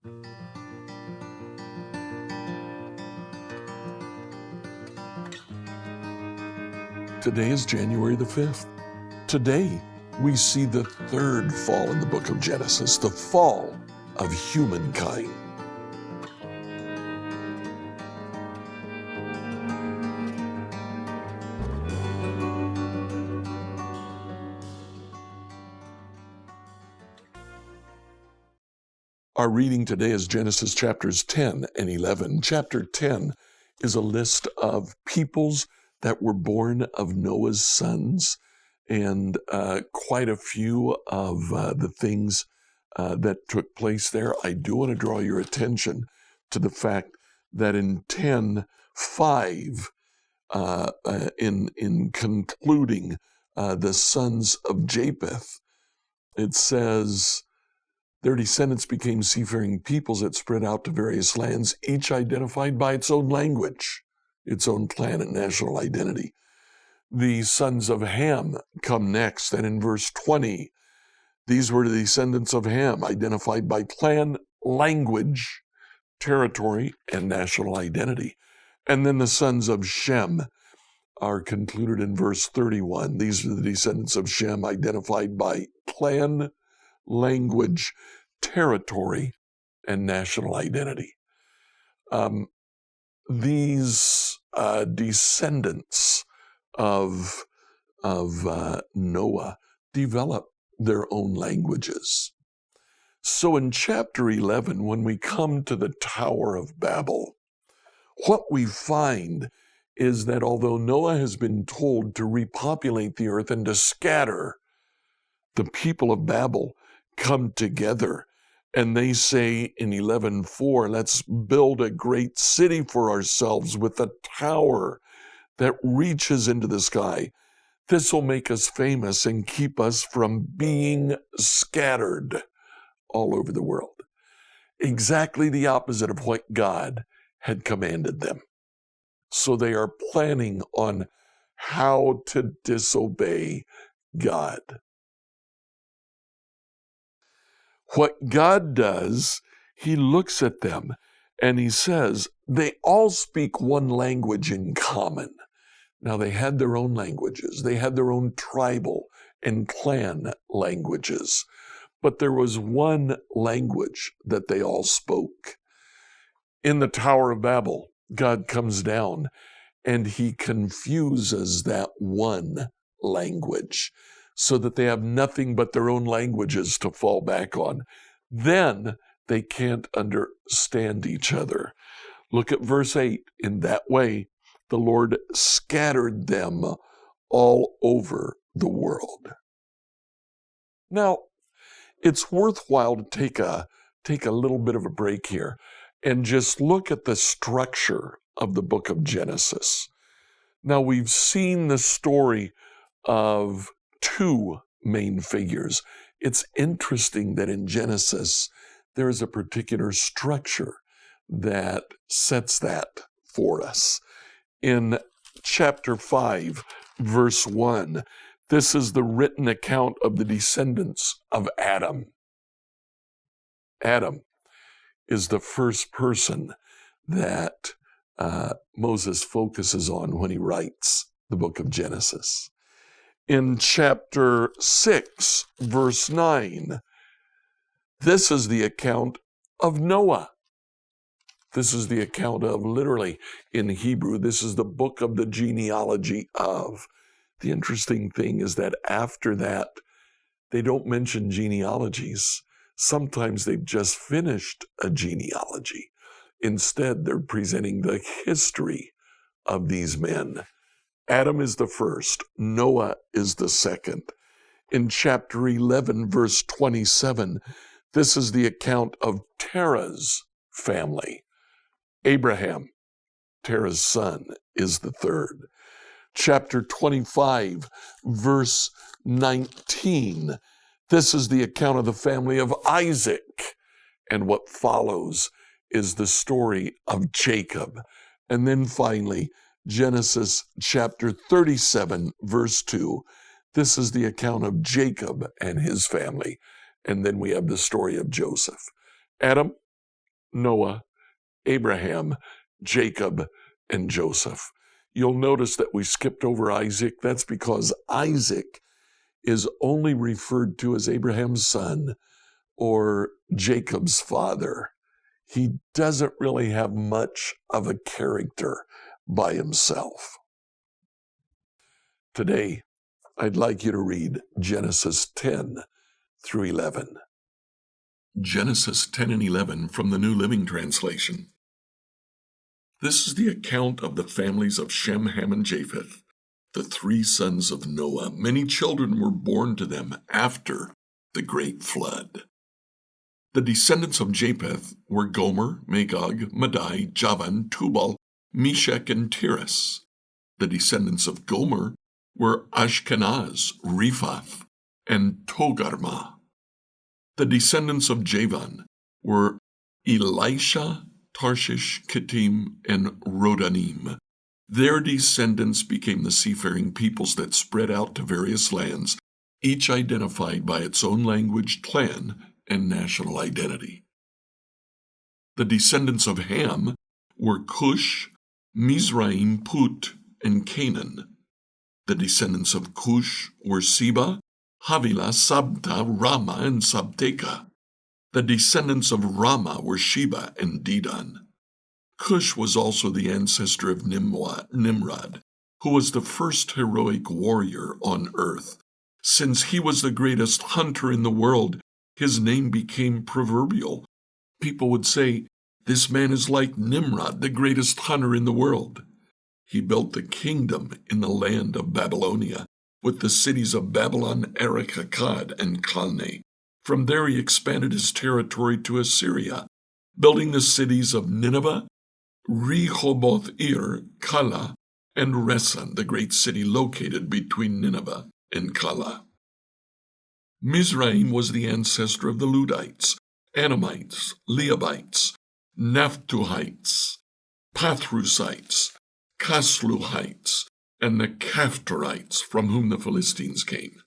Today is January the 5th. Today, we see the third fall in the book of Genesis, the fall of humankind. Our reading today is Genesis chapters 10 and 11. Chapter 10 is a list of peoples that were born of Noah's sons, and quite a few of the things that took place there. I do want to draw your attention to the fact that in 10:5, in concluding the sons of Japheth, it says, their descendants became seafaring peoples that spread out to various lands, each identified by its own language, its own clan and national identity. The sons of Ham come next, and in verse 20, these were the descendants of Ham, identified by clan, language, territory, and national identity. And then the sons of Shem are concluded in verse 31. These are the descendants of Shem, identified by clan, language, territory, and national identity. These descendants of Noah develop their own languages. So in chapter 11, when we come to the Tower of Babel, what we find is that although Noah has been told to repopulate the earth and to scatter, the people of Babel come together and they say in 11:4, let's build a great city for ourselves with a tower that reaches into the sky. This will make us famous and keep us from being scattered all over the world. Exactly the opposite of what God had commanded them. So they are planning on how to disobey God. What God does, he looks at them and he says, they all speak one language in common. Now, they had their own languages. They had their own tribal and clan languages. But there was one language that they all spoke. In the Tower of Babel, God comes down and he confuses that one language so that they have nothing but their own languages to fall back on. Then they can't understand each other. Look at verse 8. In that way, the Lord scattered them all over the world. Now, it's worthwhile to take a little bit of a break here and just look at the structure of the book of Genesis. Now, we've seen the story of two main figures. It's interesting that in Genesis, there is a particular structure that sets that for us. In chapter 5, verse 1, this is the written account of the descendants of Adam. Adam is the first person that Moses focuses on when he writes the book of Genesis. In chapter 6, verse 9, this is the account of Noah. This is the account of, literally in Hebrew, this is the book of the genealogy of. The interesting thing is that after that, they don't mention genealogies. Sometimes they've just finished a genealogy. Instead, they're presenting the history of these men. Adam is the first. Noah is the second. In chapter 11, verse 27, this is the account of Terah's family. Abraham, Terah's son, is the third. Chapter 25, verse 19, this is the account of the family of Isaac. And what follows is the story of Jacob. And then finally, Genesis chapter 37, verse 2, this is the account of Jacob and his family. And then we have the story of Joseph. Adam, Noah, Abraham, Jacob, and Joseph. You'll notice that we skipped over Isaac. That's because Isaac is only referred to as Abraham's son or Jacob's father. He doesn't really have much of a character by himself. Today, I'd like you to read Genesis 10 through 11. Genesis 10 and 11 from the New Living Translation. This is the account of the families of Shem, Ham, and Japheth, the three sons of Noah. Many children were born to them after the great flood. The descendants of Japheth were Gomer, Magog, Madai, Javan, Tubal, Meshech, and Tiras. The descendants of Gomer were Ashkenaz, Riphath, and Togarmah. The descendants of Javan were Elisha, Tarshish, Kittim, and Rodanim. Their descendants became the seafaring peoples that spread out to various lands, each identified by its own language, clan, and national identity. The descendants of Ham were Cush, Mizraim, Put, and Canaan. The descendants of Cush were Seba, Havilah, Sabta, Rama, and Sabteka. The descendants of Rama were Sheba and Dedan. Cush was also the ancestor of Nimrod, who was the first heroic warrior on earth. Since he was the greatest hunter in the world, his name became proverbial. People would say, "This man is like Nimrod, the greatest hunter in the world." He built the kingdom in the land of Babylonia, with the cities of Babylon, Erech, Akkad, and Calneh. From there he expanded his territory to Assyria, building the cities of Nineveh, Rehoboth-ir, Calah, and Resen, the great city located between Nineveh and Calah. Mizraim was the ancestor of the Ludites, Anamites, Leabites, Naphtuhites, Pathrusites, Casluhites, and the Caphtorites, from whom the Philistines came.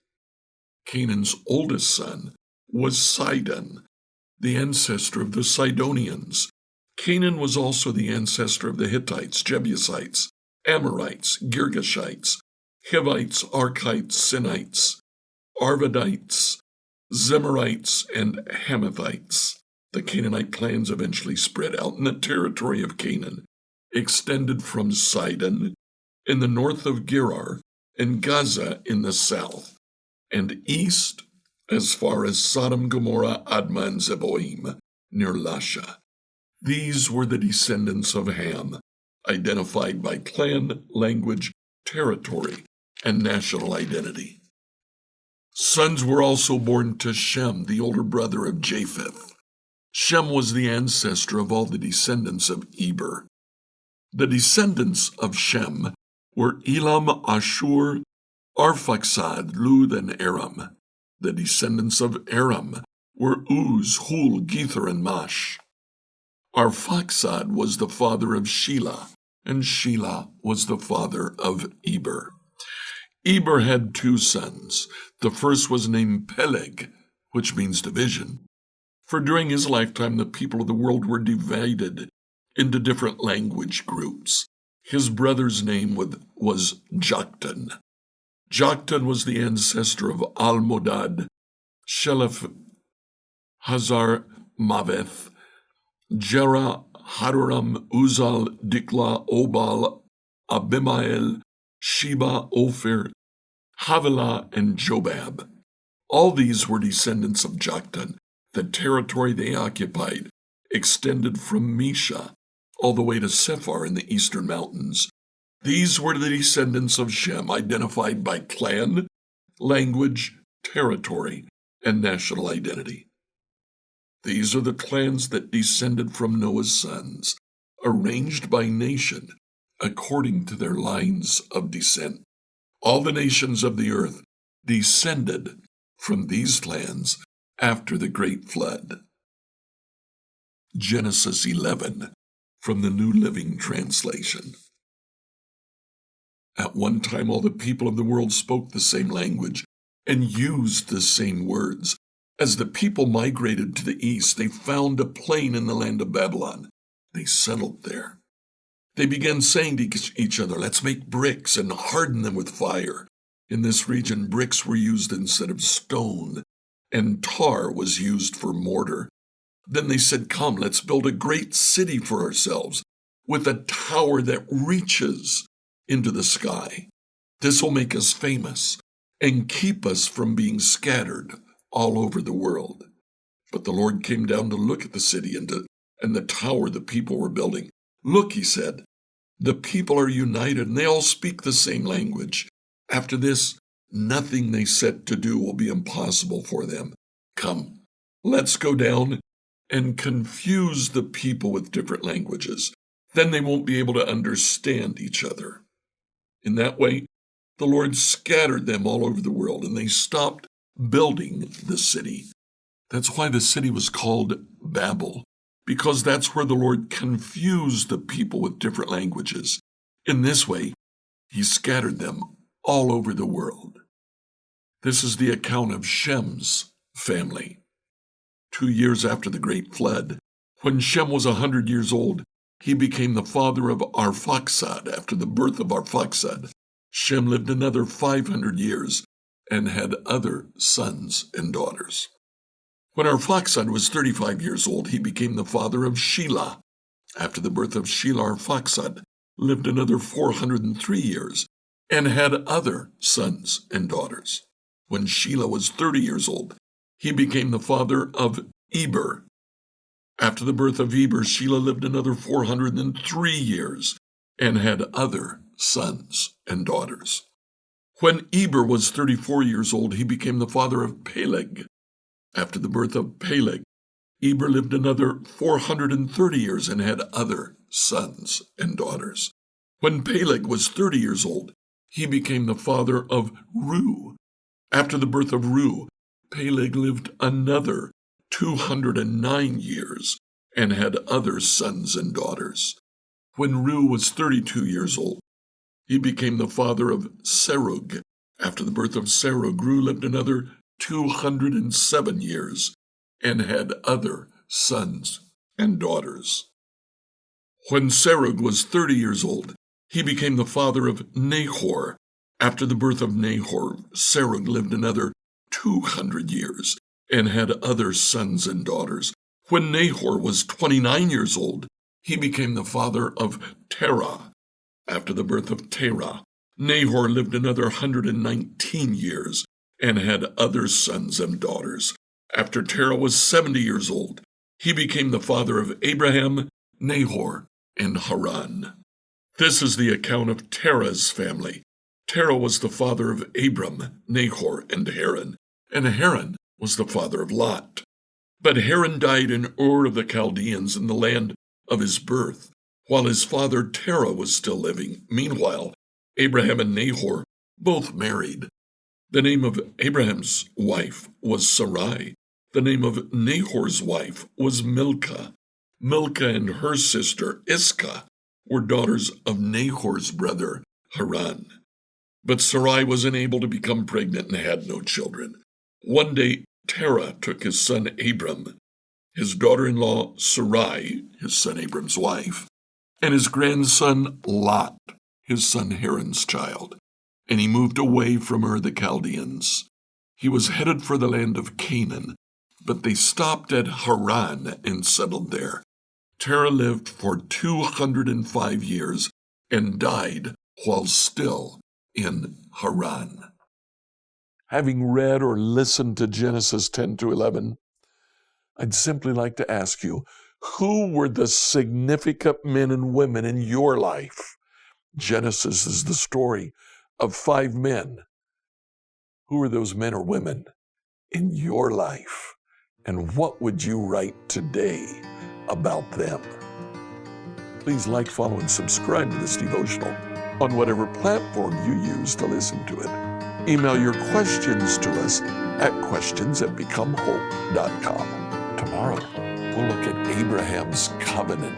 Canaan's oldest son was Sidon, the ancestor of the Sidonians. Canaan was also the ancestor of the Hittites, Jebusites, Amorites, Girgashites, Hivites, Archites, Sinites, Arvadites, Zemarites, and Hamathites. The Canaanite clans eventually spread out, and the territory of Canaan extended from Sidon in the north of Gerar and Gaza in the south, and east as far as Sodom, Gomorrah, Admah, and Zeboim near Lasha. These were the descendants of Ham, identified by clan, language, territory, and national identity. Sons were also born to Shem, the older brother of Japheth. Shem was the ancestor of all the descendants of Eber. The descendants of Shem were Elam, Ashur, Arphaxad, Lud, and Aram. The descendants of Aram were Uz, Hul, Gether, and Mash. Arphaxad was the father of Shelah, and Shelah was the father of Eber. Eber had two sons. The first was named Peleg, which means division, for during his lifetime the people of the world were divided into different language groups. His brother's name was Joktan. Joktan was the ancestor of Almodad, Sheleph, Hazar Maveth, Jerah, Hadoram, Uzal, Dikla, Obal, Abimael, Sheba, Ophir, Havilah, and Jobab. All these were descendants of Joktan. The territory they occupied extended from Mesha all the way to Sephar in the eastern mountains. These were the descendants of Shem, identified by clan, language, territory, and national identity. These are the clans that descended from Noah's sons, arranged by nation according to their lines of descent. All the nations of the earth descended from these clans after the great flood. Genesis 11 from the New Living Translation. At one time, all the people of the world spoke the same language and used the same words. As the people migrated to the east, they found a plain in the land of Babylon. They settled there. They began saying to each other, let's make bricks and harden them with fire. In this region, bricks were used instead of stone, and tar was used for mortar. Then they said, come, let's build a great city for ourselves with a tower that reaches into the sky. This will make us famous and keep us from being scattered all over the world. But the Lord came down to look at the city and the tower the people were building. Look, he said, the people are united and they all speak the same language. After this, nothing they set to do will be impossible for them. Come, let's go down and confuse the people with different languages. Then they won't be able to understand each other. In that way, the Lord scattered them all over the world, and they stopped building the city. That's why the city was called Babel, because that's where the Lord confused the people with different languages. In this way, he scattered them all over the world. This is the account of Shem's family. 2 years after the great flood, when Shem was 100 years old, he became the father of Arphaxad. After the birth of Arphaxad, Shem lived another 500 years and had other sons and daughters. When Arphaxad was 35 years old, he became the father of Shelah. After the birth of Shelah, Arphaxad lived another 403 years and had other sons and daughters. When Shelah was 30 years old, he became the father of Eber. After the birth of Eber, Shelah lived another 403 years and had other sons and daughters. When Eber was 34 years old, he became the father of Peleg. After the birth of Peleg, Eber lived another 430 years and had other sons and daughters. When Peleg was 30 years old, he became the father of Reu. After the birth of Reu, Peleg lived another 209 years and had other sons and daughters. When Reu was 32 years old, he became the father of Serug. After the birth of Serug, Reu lived another 207 years and had other sons and daughters. When Serug was 30 years old, he became the father of Nahor. After the birth of Nahor, Serug lived another 200 years and had other sons and daughters. When Nahor was 29 years old, he became the father of Terah. After the birth of Terah, Nahor lived another 119 years and had other sons and daughters. After Terah was 70 years old, he became the father of Abraham, Nahor, and Haran. This is the account of Terah's family. Terah was the father of Abram, Nahor, and Haran was the father of Lot. But Haran died in Ur of the Chaldeans in the land of his birth, while his father Terah was still living. Meanwhile, Abraham and Nahor both married. The name of Abraham's wife was Sarai. The name of Nahor's wife was Milcah. Milcah and her sister Iscah were daughters of Nahor's brother Haran. But Sarai was unable to become pregnant and had no children. One day, Terah took his son Abram, his daughter-in-law Sarai, his son Abram's wife, and his grandson Lot, his son Haran's child, and he moved away from Ur the Chaldeans. He was headed for the land of Canaan, but they stopped at Haran and settled there. Terah lived for 205 years and died while still in Haran. Having read or listened to Genesis 10 to 11, I'd simply like to ask you, who were the significant men and women in your life? Genesis is the story of 5 men. Who are those men or women in your life? And what would you write today about them? Please like, follow, and subscribe to this devotional on whatever platform you use to listen to it. Email your questions to us at questions@becomehope.com. Tomorrow, we'll look at Abraham's covenant